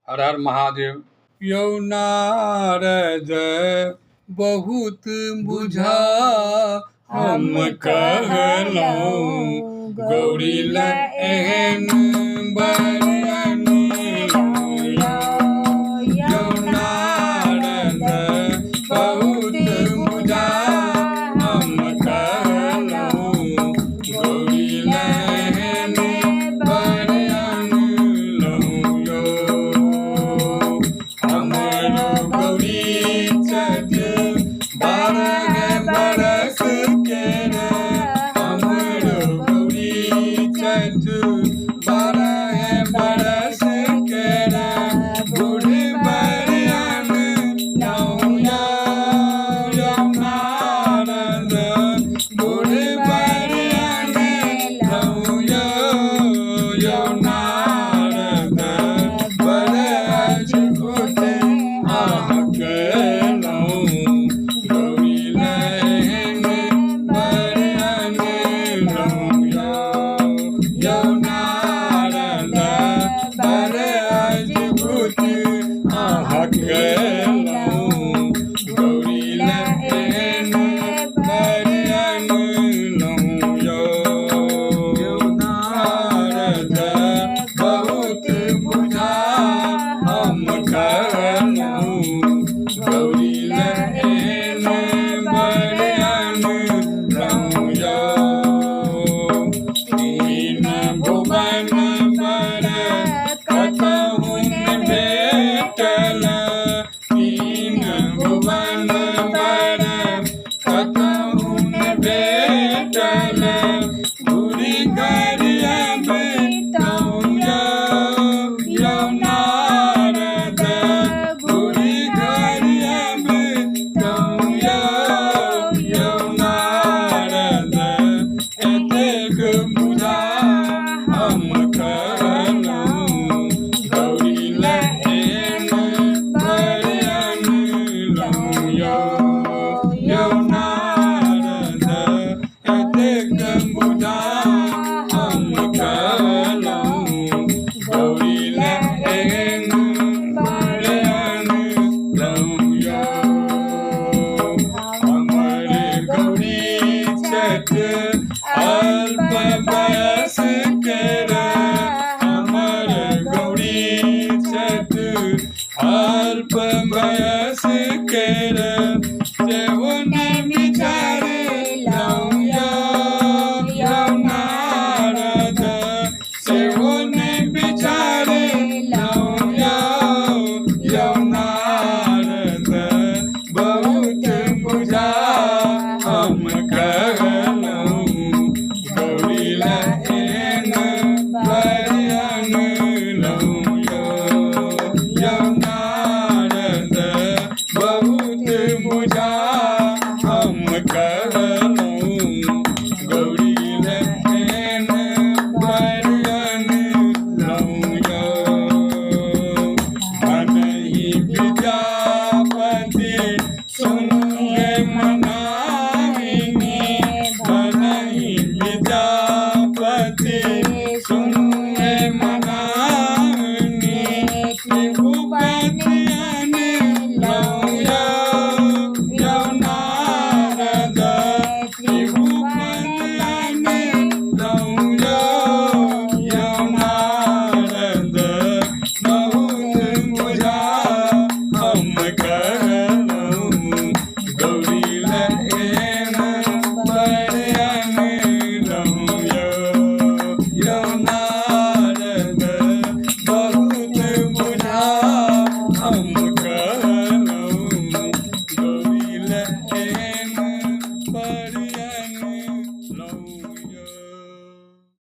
हर हर महादेव। यौ नारद बहुत बुझा हम कहलहुँ गौरी ल एहन बरन यौ नारद बहुत बुझा हम कहलहुँ गौरी ल एहन बरन हमरो गौरी छठ 12 बरस के रे हमरो गौरी छठ 12 बरस के रे बूढ़ बरियान नौया यौ नारद बूढ़ बरियान नौया यौ नारद बरज घुटे गौरी लहन बरन यौ नारद बरज घुटे गौरी लहन बरन यौ नारद बहुत बुझा हम कहलहुँ गौरी लहन बरन तीन भुवन बर कतहु न भेटल तीन भुवन बर कतहु न भेटल बुढ़ी गरिया यौ नारद बुढ़ी गरिया यौ नारद एतेक बुझा हम कहलहुँ गौरी लहन बरन यौ नारद एतेक बुझा हम कहलहुँ गौरी लहन बरन हमर गौरी छठ अल्प बयस के रे हमर गौरी छठ अल्प बयस के रे सेहो न विचारलहुँ यौ नारद सेहो न विचारलहुँ यौ नारद बहुत बुझा हम कहलहुँ गौरी लहन बरन यौ नारद बहुत बुझा हम कहलहुँ गौरी लहन बरन मनहि विद्यापति सुनुए मनाविनी मनहि विद्यापति सुनुए मनाविनी भुवन